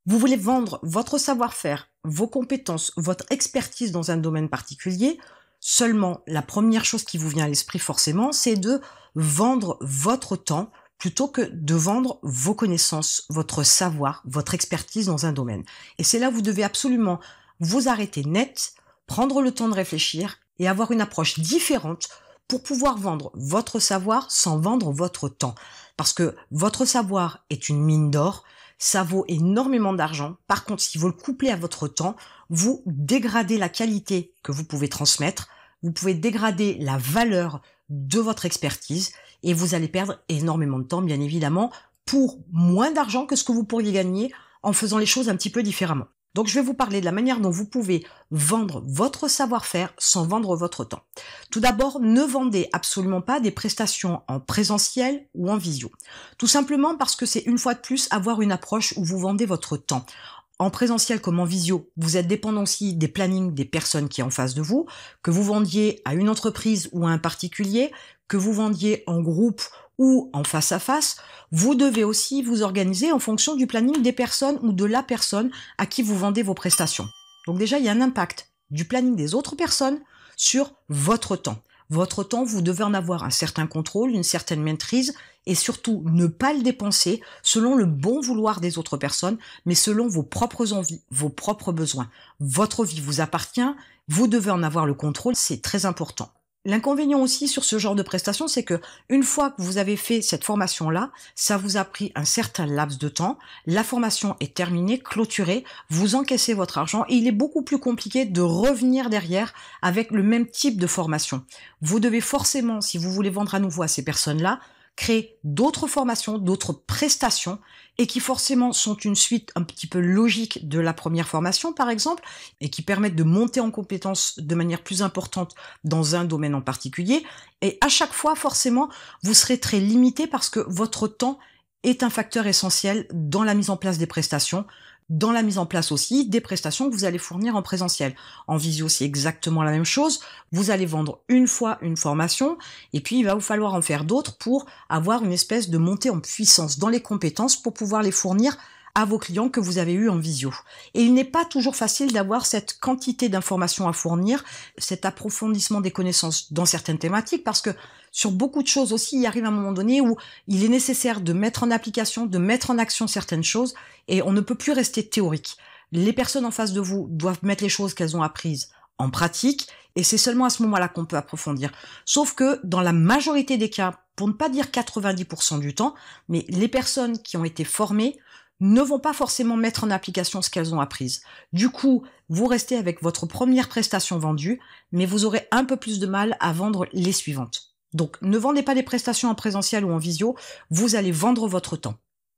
Vous voulez vendre votre savoir-faire, vos compétences, votre expertise dans un domaine particulier. Seulement, la première chose qui vous vient à l'esprit forcément, c'est de vendre votre temps plutôt que de vendre vos connaissances, votre savoir, votre expertise dans un domaine. Et c'est là où vous devez absolument vous arrêter net, prendre le temps de réfléchir et avoir une approche différente pour pouvoir vendre votre savoir sans vendre votre temps. Parce que votre savoir est une mine d'or, ça vaut énormément d'argent. Par contre, si vous le couplez à votre temps, vous dégradez la qualité que vous pouvez transmettre, vous pouvez dégrader la valeur de votre expertise et vous allez perdre énormément de temps, bien évidemment, pour moins d'argent que ce que vous pourriez gagner en faisant les choses un petit peu différemment. Donc, je vais vous parler de la manière dont vous pouvez vendre votre savoir-faire sans vendre votre temps. Tout d'abord, ne vendez absolument pas des prestations en présentiel ou en visio. Tout simplement parce que c'est une fois de plus avoir une approche où vous vendez votre temps. En présentiel comme en visio, vous êtes dépendant aussi des plannings des personnes qui sont en face de vous, que vous vendiez à une entreprise ou à un particulier, que vous vendiez en groupe ou en face à face, vous devez aussi vous organiser en fonction du planning des personnes ou de la personne à qui vous vendez vos prestations. Donc déjà, il y a un impact du planning des autres personnes sur votre temps. Votre temps, vous devez en avoir un certain contrôle, une certaine maîtrise et surtout ne pas le dépenser selon le bon vouloir des autres personnes, mais selon vos propres envies, vos propres besoins. Votre vie vous appartient, vous devez en avoir le contrôle, c'est très important. L'inconvénient aussi sur ce genre de prestation, c'est que une fois que vous avez fait cette formation-là, ça vous a pris un certain laps de temps, la formation est terminée, clôturée, vous encaissez votre argent et il est beaucoup plus compliqué de revenir derrière avec le même type de formation. Vous devez forcément, si vous voulez vendre à nouveau à ces personnes-là, créer d'autres formations, d'autres prestations et qui forcément sont une suite un petit peu logique de la première formation par exemple et qui permettent de monter en compétences de manière plus importante dans un domaine en particulier. Et à chaque fois, forcément, vous serez très limité parce que votre temps est un facteur essentiel dans la mise en place des prestations, dans la mise en place aussi des prestations que vous allez fournir en présentiel. En visio, c'est exactement la même chose. Vous allez vendre une fois une formation et puis il va vous falloir en faire d'autres pour avoir une espèce de montée en puissance dans les compétences pour pouvoir les fournir à vos clients que vous avez eus en visio. Et il n'est pas toujours facile d'avoir cette quantité d'informations à fournir, cet approfondissement des connaissances dans certaines thématiques, parce que sur beaucoup de choses aussi, il arrive un moment donné où il est nécessaire de mettre en application, de mettre en action certaines choses, et on ne peut plus rester théorique. Les personnes en face de vous doivent mettre les choses qu'elles ont apprises en pratique, et c'est seulement à ce moment-là qu'on peut approfondir. Sauf que dans la majorité des cas, pour ne pas dire 90% du temps, mais les personnes qui ont été formées ne vont pas forcément mettre en application ce qu'elles ont appris. Du coup, vous restez avec votre première prestation vendue, mais vous aurez un peu plus de mal à vendre les suivantes. Donc, ne vendez pas des prestations en présentiel ou en visio, vous allez vendre votre temps.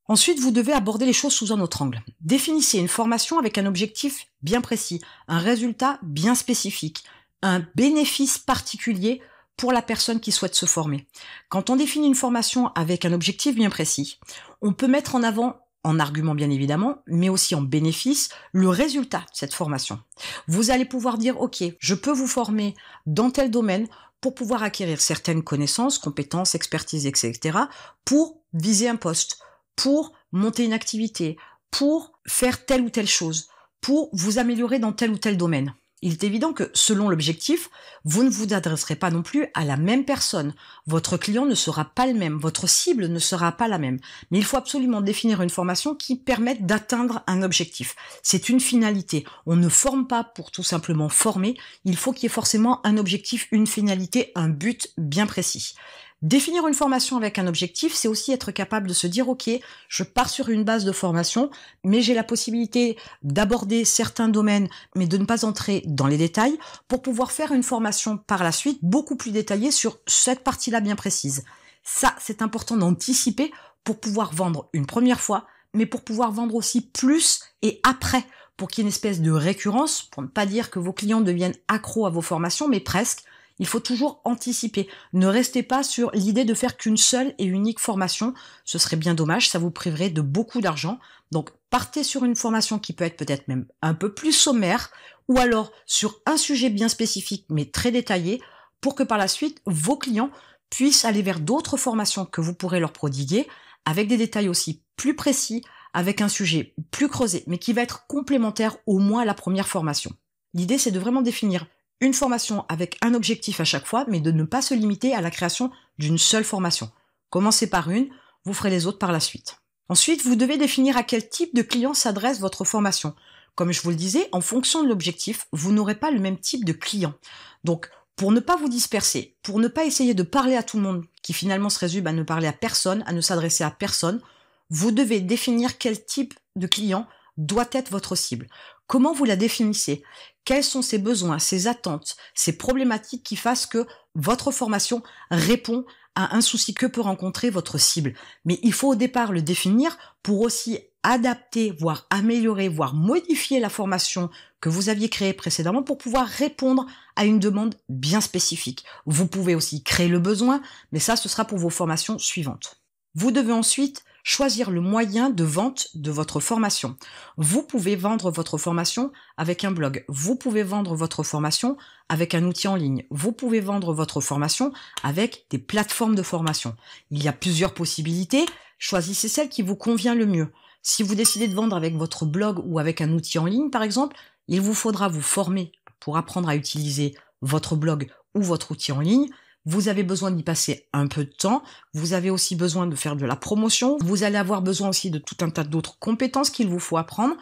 Ensuite, vous devez aborder les choses sous un autre angle. Définissez une formation avec un objectif bien précis, un résultat bien spécifique, un bénéfice particulier pour la personne qui souhaite se former. Quand on définit une formation avec un objectif bien précis, on peut mettre en avant en argument bien évidemment, mais aussi en bénéfice, le résultat de cette formation. Vous allez pouvoir dire, ok, je peux vous former dans tel domaine pour pouvoir acquérir certaines connaissances, compétences, expertise, etc., pour viser un poste, pour monter une activité, pour faire telle ou telle chose, pour vous améliorer dans tel ou tel domaine. Il est évident que, selon l'objectif, vous ne vous adresserez pas non plus à la même personne. Votre client ne sera pas le même, votre cible ne sera pas la même. Mais il faut absolument définir une formation qui permette d'atteindre un objectif. C'est une finalité. On ne forme pas pour tout simplement former. Il faut qu'il y ait forcément un objectif, une finalité, un but bien précis. Définir une formation avec un objectif, c'est aussi être capable de se dire, ok, je pars sur une base de formation, mais j'ai la possibilité d'aborder certains domaines, mais de ne pas entrer dans les détails, pour pouvoir faire une formation par la suite beaucoup plus détaillée sur cette partie-là bien précise. Ça, c'est important d'anticiper pour pouvoir vendre une première fois, mais pour pouvoir vendre aussi plus et après, pour qu'il y ait une espèce de récurrence, pour ne pas dire que vos clients deviennent accros à vos formations, mais presque. Il faut toujours anticiper. Ne restez pas sur l'idée de faire qu'une seule et unique formation. Ce serait bien dommage, ça vous priverait de beaucoup d'argent. Donc, partez sur une formation qui peut être peut-être même un peu plus sommaire, ou alors sur un sujet bien spécifique, mais très détaillé, pour que par la suite, vos clients puissent aller vers d'autres formations que vous pourrez leur prodiguer, avec des détails aussi plus précis, avec un sujet plus creusé, mais qui va être complémentaire au moins à la première formation. L'idée, c'est de vraiment définir une formation avec un objectif à chaque fois, mais de ne pas se limiter à la création d'une seule formation. Commencez par une, vous ferez les autres par la suite. Ensuite, vous devez définir à quel type de client s'adresse votre formation. Comme je vous le disais, en fonction de l'objectif, vous n'aurez pas le même type de client. Donc, pour ne pas vous disperser, pour ne pas essayer de parler à tout le monde, qui finalement se résume à ne parler à personne, à ne s'adresser à personne, vous devez définir quel type de client doit être votre cible. Comment vous la définissez? Quels sont ses besoins, ses attentes, ses problématiques qui fassent que votre formation répond à un souci que peut rencontrer votre cible? Mais il faut au départ le définir pour aussi adapter, voire améliorer, voire modifier la formation que vous aviez créée précédemment pour pouvoir répondre à une demande bien spécifique. Vous pouvez aussi créer le besoin, mais ça, ce sera pour vos formations suivantes. Vous devez ensuite choisir le moyen de vente de votre formation. Vous pouvez vendre votre formation avec un blog. Vous pouvez vendre votre formation avec un outil en ligne. Vous pouvez vendre votre formation avec des plateformes de formation. Il y a plusieurs possibilités. Choisissez celle qui vous convient le mieux. Si vous décidez de vendre avec votre blog ou avec un outil en ligne, par exemple, il vous faudra vous former pour apprendre à utiliser votre blog ou votre outil en ligne. Vous avez besoin d'y passer un peu de temps. Vous avez aussi besoin de faire de la promotion. Vous allez avoir besoin aussi de tout un tas d'autres compétences qu'il vous faut apprendre.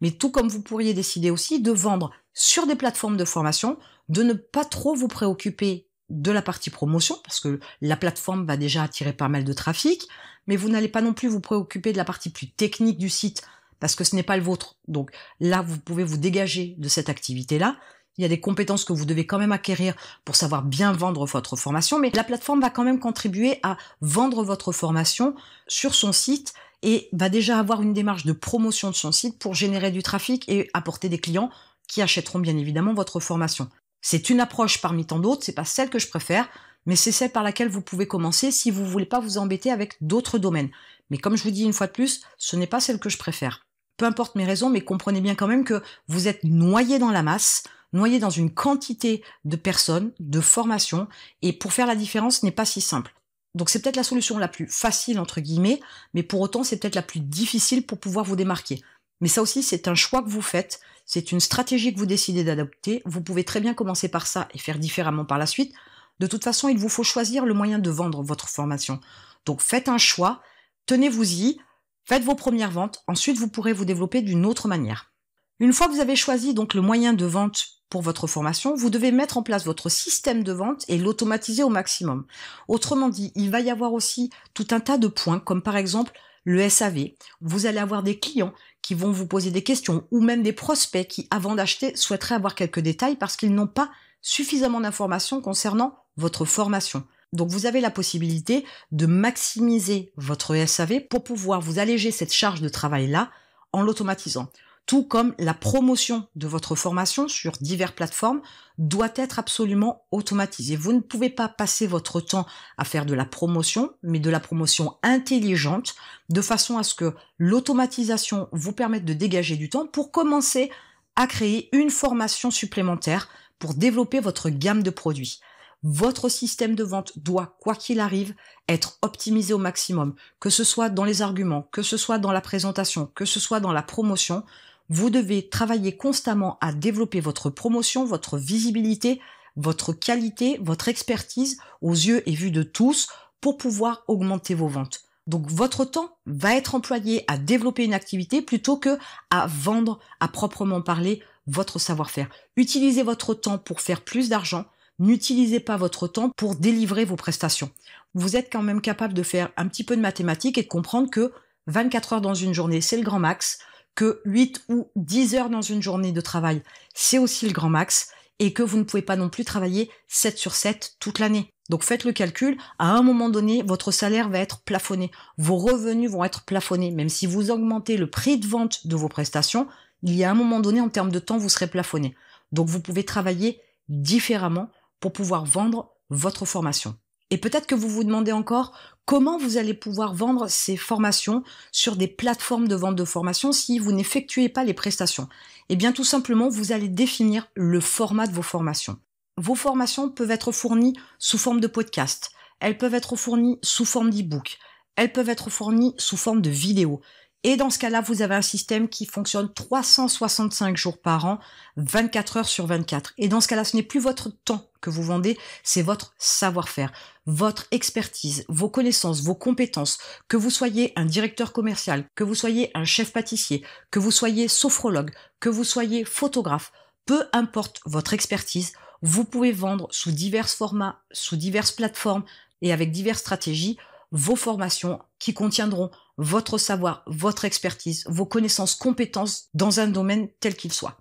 Mais tout comme vous pourriez décider aussi de vendre sur des plateformes de formation, de ne pas trop vous préoccuper de la partie promotion, parce que la plateforme va déjà attirer pas mal de trafic, mais vous n'allez pas non plus vous préoccuper de la partie plus technique du site, parce que ce n'est pas le vôtre. Donc là, vous pouvez vous dégager de cette activité-là. Il y a des compétences que vous devez quand même acquérir pour savoir bien vendre votre formation, mais la plateforme va quand même contribuer à vendre votre formation sur son site et va déjà avoir une démarche de promotion de son site pour générer du trafic et apporter des clients qui achèteront bien évidemment votre formation. C'est une approche parmi tant d'autres, c'est pas celle que je préfère, mais c'est celle par laquelle vous pouvez commencer si vous voulez pas vous embêter avec d'autres domaines. Mais comme je vous dis une fois de plus, ce n'est pas celle que je préfère. Peu importe mes raisons, mais comprenez bien quand même que vous êtes noyé dans la masse, noyé dans une quantité de personnes, de formations, et pour faire la différence, ce n'est pas si simple. Donc c'est peut-être la solution la plus facile, entre guillemets, mais pour autant, c'est peut-être la plus difficile pour pouvoir vous démarquer. Mais ça aussi, c'est un choix que vous faites, c'est une stratégie que vous décidez d'adopter. Vous pouvez très bien commencer par ça et faire différemment par la suite. De toute façon, il vous faut choisir le moyen de vendre votre formation. Donc faites un choix, tenez-vous-y, faites vos premières ventes, ensuite vous pourrez vous développer d'une autre manière. Une fois que vous avez choisi donc le moyen de vente pour votre formation, vous devez mettre en place votre système de vente et l'automatiser au maximum. Autrement dit, il va y avoir aussi tout un tas de points, comme par exemple le SAV. Vous allez avoir des clients qui vont vous poser des questions ou même des prospects qui, avant d'acheter, souhaiteraient avoir quelques détails parce qu'ils n'ont pas suffisamment d'informations concernant votre formation. Donc vous avez la possibilité de maximiser votre SAV pour pouvoir vous alléger cette charge de travail-là en l'automatisant. Tout comme la promotion de votre formation sur diverses plateformes doit être absolument automatisée. Vous ne pouvez pas passer votre temps à faire de la promotion, mais de la promotion intelligente, de façon à ce que l'automatisation vous permette de dégager du temps pour commencer à créer une formation supplémentaire pour développer votre gamme de produits. Votre système de vente doit, quoi qu'il arrive, être optimisé au maximum, que ce soit dans les arguments, que ce soit dans la présentation, que ce soit dans la promotion. Vous devez travailler constamment à développer votre promotion, votre visibilité, votre qualité, votre expertise aux yeux et vues de tous pour pouvoir augmenter vos ventes. Donc votre temps va être employé à développer une activité plutôt que à vendre, à proprement parler, votre savoir-faire. Utilisez votre temps pour faire plus d'argent. N'utilisez pas votre temps pour délivrer vos prestations. Vous êtes quand même capable de faire un petit peu de mathématiques et de comprendre que 24 heures dans une journée, c'est le grand max, que 8 ou 10 heures dans une journée de travail, c'est aussi le grand max, et que vous ne pouvez pas non plus travailler 7 sur 7 toute l'année. Donc faites le calcul, à un moment donné, votre salaire va être plafonné, vos revenus vont être plafonnés, même si vous augmentez le prix de vente de vos prestations, il y a un moment donné, en termes de temps, vous serez plafonné. Donc vous pouvez travailler différemment pour pouvoir vendre votre formation. Et peut-être que vous vous demandez encore comment vous allez pouvoir vendre ces formations sur des plateformes de vente de formation si vous n'effectuez pas les prestations. Eh bien tout simplement, vous allez définir le format de vos formations. Vos formations peuvent être fournies sous forme de podcast, elles peuvent être fournies sous forme d'e-book, elles peuvent être fournies sous forme de vidéo. Et dans ce cas-là, vous avez un système qui fonctionne 365 jours par an, 24 heures sur 24. Et dans ce cas-là, ce n'est plus votre temps que vous vendez, c'est votre savoir-faire, votre expertise, vos connaissances, vos compétences. Que vous soyez un directeur commercial, que vous soyez un chef pâtissier, que vous soyez sophrologue, que vous soyez photographe, peu importe votre expertise, vous pouvez vendre sous divers formats, sous diverses plateformes et avec diverses stratégies vos formations qui contiendront votre savoir, votre expertise, vos connaissances, compétences dans un domaine tel qu'il soit.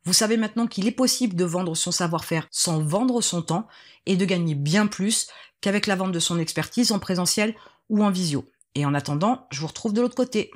Vous savez maintenant qu'il est possible de vendre son savoir-faire sans vendre son temps et de gagner bien plus qu'avec la vente de son expertise en présentiel ou en visio. Et en attendant, je vous retrouve de l'autre côté.